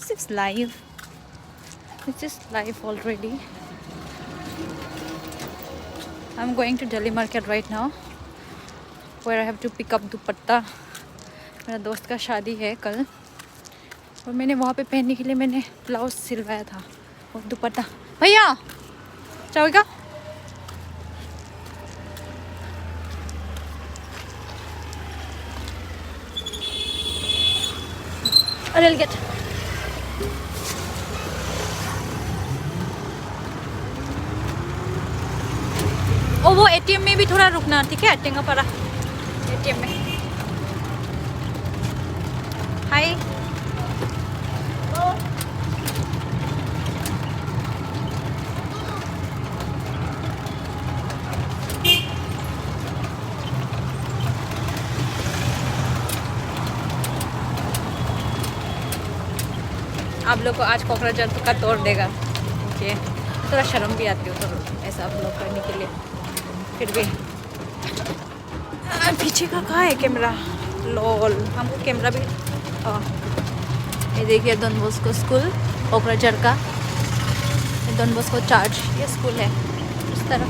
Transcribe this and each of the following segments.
This is live. This is live already. I'm going to Delhi market right now, where I have to pick up दुपट्टा. मेरा दोस्त का शादी है कल, और मैंने वहाँ पे पहनने के लिए मैंने ब्लाउज सिलवाया था और दुपट्टा. भैया चाहेगा? अरे I'll get. और वो एटीएम में भी थोड़ा रुकना, ठीक है? टेंगापारा एटीएम में. हाय. आप लोग को आज कोकराझार का तोड़ देगा. ओके, थोड़ा शर्म भी आती हो तो ऐसा आप लोग करने के लिए. फिर भी पीछे का कहाँ है कैमरा? लॉल, हमको कैमरा भी. ये देखिए डॉन बॉस्को स्कूल कोकराझार का. डॉन बॉस्को चार्ज ये स्कूल है इस तरफ.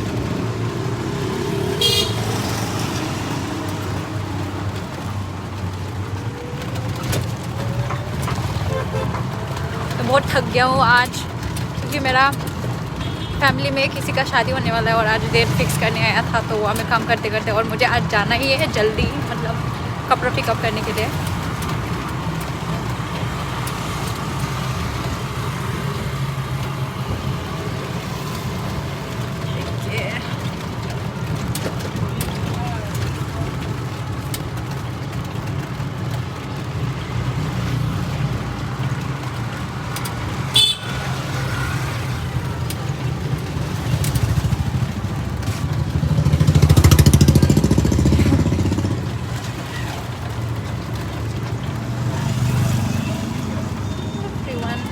बहुत थक गया हूँ आज, क्योंकि मेरा फैमिली में किसी का शादी होने वाला है और आज डेट फिक्स करने आया था, तो वहाँ में काम करते करते और मुझे आज जाना ही है जल्दी, मतलब कपड़ा पिकअप करने के लिए.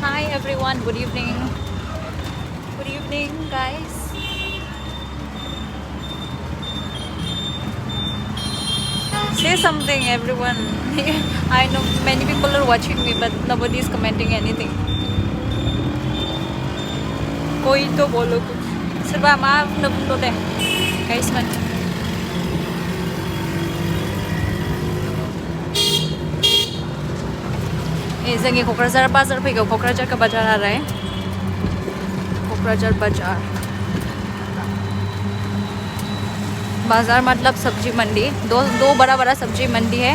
Hi everyone, good evening. Good evening guys. Say something everyone. I know many people are watching me but nobody is commenting anything. कोई तो बोलो कुछ. Serba maaf nabunto deh. Guys man. जोंनि क'क्राझार बाजार फैगौ. क'क्राझार का बाजार आ रहा है. क'क्राझार बाजार. बाजार मतलब सब्जी मंडी. दो बड़ा बड़ा सब्जी मंडी है.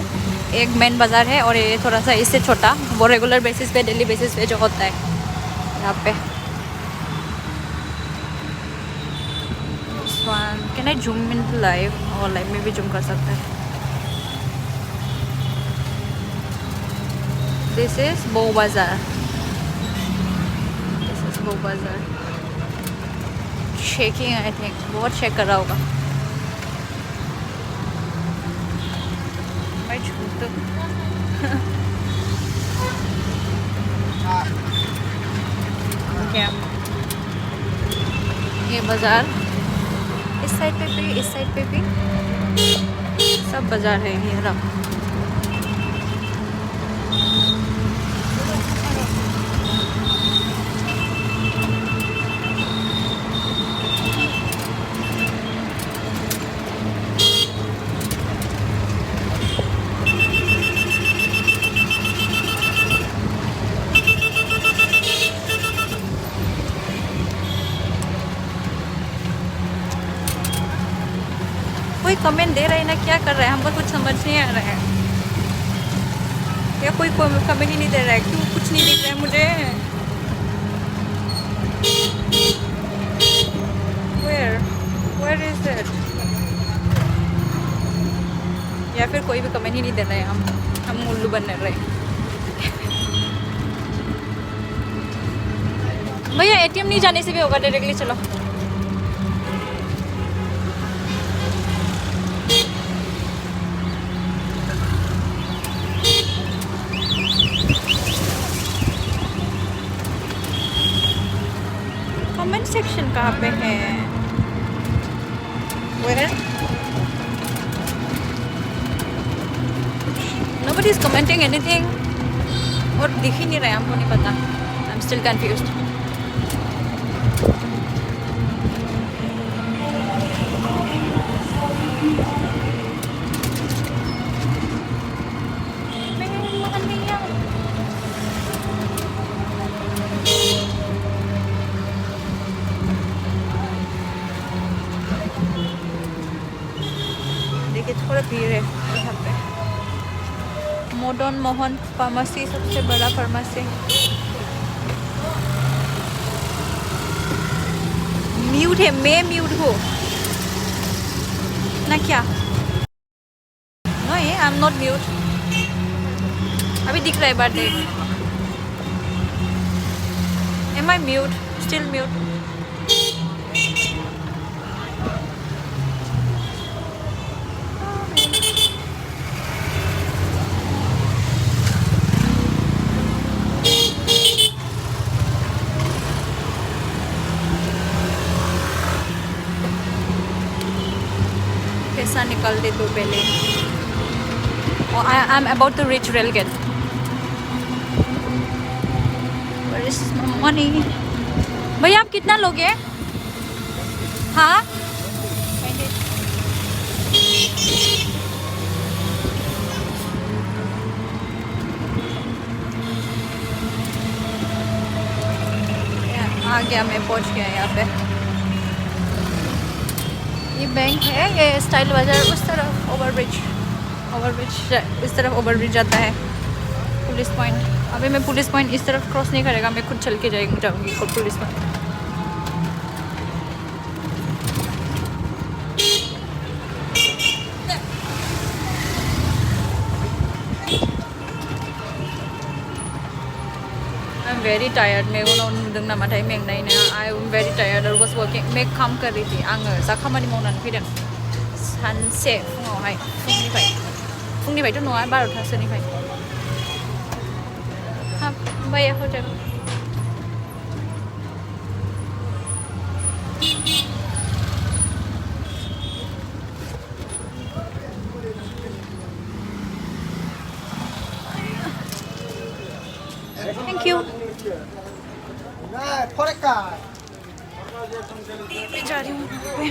एक मेन बाजार है और ये थोड़ा सा इससे छोटा, वो रेगुलर बेसिस पे, डेली बेसिस पे जो होता है यहाँ पे. Can I zoom in live? और लाइव में भी जूम कर सकता है. This is Bow Bazaar. This is Bow Bazaar. Shaking, I think. बहुत शेक कर रहा होगा. मैं झूठ. क्या? ये बाजार इस साइड पे भी, इस साइड पे भी सब बाजार है. ये रहा. कोई कमेंट दे रहा है ना, क्या कर रहा है? हमको कुछ समझ नहीं आ रहा है. या कोई कमेंट ही नहीं दे रहा है. क्यों कुछ नहीं दिख रहा है मुझे? Where is it? या फिर कोई भी कमेंट ही नहीं दे रहा है. हम उल्लू बन रहे हैं. भैया एटीएम नहीं जाने से भी होगा, डायरेक्टली चलो. कमेंट सेक्शन कहाँ पे है? Where? Nobody is commenting anything. और दिख ही नहीं रहा है, हमको नहीं पता। I am still confused. देखिए थोड़ा भीड़ है यहाँ पे। मदन मोहन फार्मेसी सबसे बड़ा फार्मेसी। म्यूट है, मैं म्यूट हूँ ना क्या? नहीं, आई एम नॉट म्यूट। अभी दिख रहा है birthday. Am I mute? Still mute. पैसा निकाल दे दो पहले। I am about to reach rail gate. Where is my money? भैया आप कितना लोगे? हाँ, आ गया, मैं पहुंच गया यहाँ पे। ये बैंक है, ये स्टाइल बाजार उस तरफ ओवरब्रिज इस तरफ ओवरब्रिज जाता है। पुलिस पॉइंट, अभी मैं पुलिस पॉइंट इस तरफ क्रॉस नहीं करेगा, मैं खुद चल के जाऊँगी police point. I am very tired. मेरे को नुदों नामाथाय मेंनायनो। I am very tired. I was working. मैं काम कर रही थी। आङो जा खामानि मावनानै फैदों सानसे फुङावहाय। फुंनिफ्रायथ' नङा, 12थासोनिफ्राय। हाबबाय हटेल। Thank you. मैं जा रही हूँ वहाँ पे।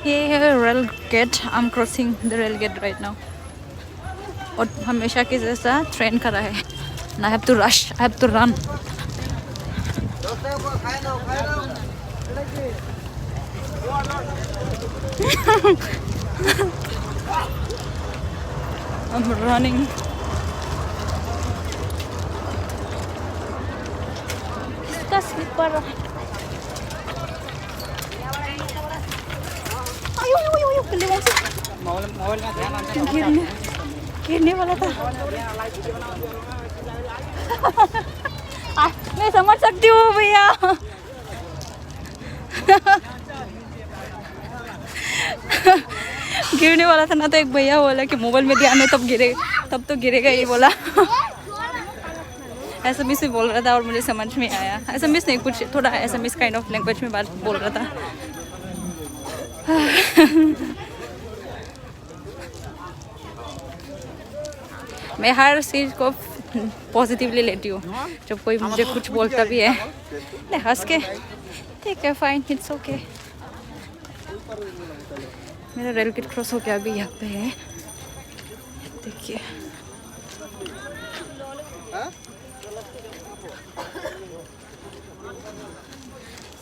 ये है rail gate. I am crossing the rail gate right now. और हमेशा की जैसा ट्रेन खड़ा है। I have to rush, I have to run. I'm running. इसका स्लीपर। गिरने वाला था। मैं समझ सकती हूँ भैया। गिरने वाला था ना, तो एक भैया बोला कि मोबाइल में ध्यान है तब तो गिरेगा, ये बोला। एसएमएस में बोल रहा था और मुझे समझ में आया। एसएमएस नहीं, कुछ थोड़ा एसएमएस काइंड ऑफ लैंग्वेज में बात बोल रहा था। मैं हर चीज़ को पॉजिटिवली लेती हूँ। जब कोई मुझे कुछ बोलता भी है, मैं हंस के ठीक है, फाइन, इट्स ओके। मेरा रेल गेट क्रॉस हो गया, अभी यहाँ पे है, देखिए।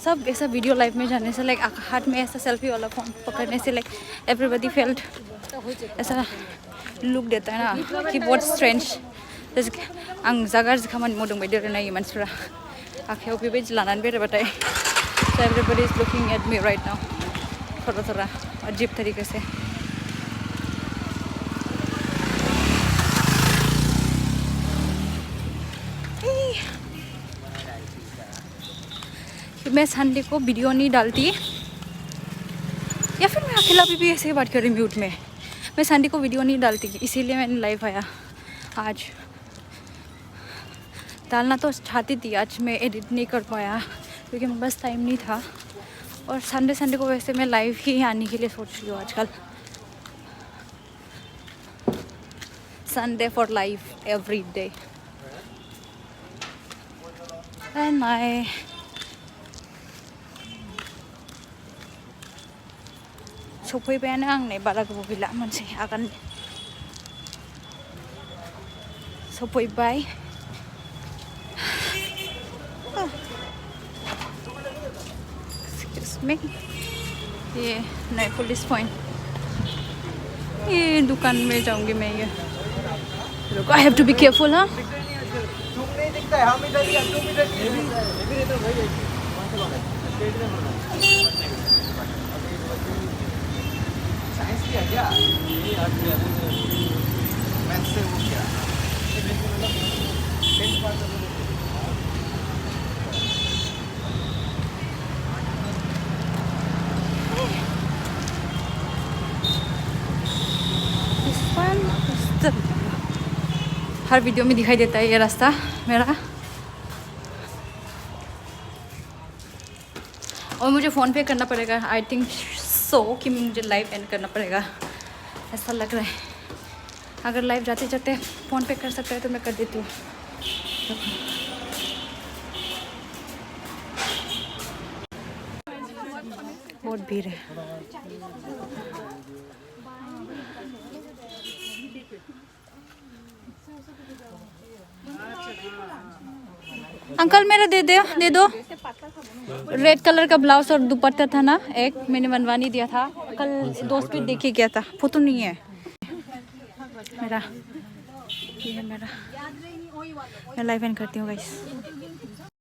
सब ऐसा वीडियो लाइव में जाने से, लाइक हाथ में ऐसा सेल्फी वाला फोन पकड़ने से, लाइक एवरीबडी फेल्ट ऐसा लुक देता है ना कि बहुत स्ट्रेंज। जैसे आं जा गाज्रि खामानि मावदों बायदि आरो नायो मानसिफ्रा आखायाव बेबायदि लानानै बेरायबाथाय। So everybody is looking at me right now, थोड़ा अजीब तरीके से। मैं संडे को वीडियो नहीं डालती या फिर मैं अकेला भी ऐसे ही बात कर रही म्यूट में। मैं संडे को वीडियो नहीं डालती इसीलिए मैंने लाइव आया आज। डालना तो चाहती थी, आज मैं एडिट नहीं कर पाया क्योंकि मेरे पास टाइम नहीं था। और संडे को वैसे मैं लाइव ही आने के लिए सोच रही हूँ आजकल। Sunday for live every day. And my सफैबायानो आंने बारा गोबाव गैला मोनसे आगान सफैबाय। एक्सक्यूज मी, ये नए पुलिस पॉइंट, ये दुकान में जाऊंगी मैं। ये रुको, I have to be careful. हाँ हर वीडियो में दिखाई देता है ये रास्ता मेरा। और मुझे फ़ोन पे करना पड़ेगा, आई थिंक सो कि मुझे लाइव एंड करना पड़ेगा, ऐसा लग रहा है। अगर लाइव जाते जाते फ़ोन पे कर सकता है तो मैं कर देती हूँ। बहुत भीड़ है। अंकल मेरा दे दो। रेड कलर का ब्लाउज और दुपट्टा था ना, एक मैंने बनवा नहीं दिया था कल, दोस्त भी देख के गया था, फोटो नहीं है मेरा। ये है मेरा, मैं लाइव एंड करती हूँ गाइस।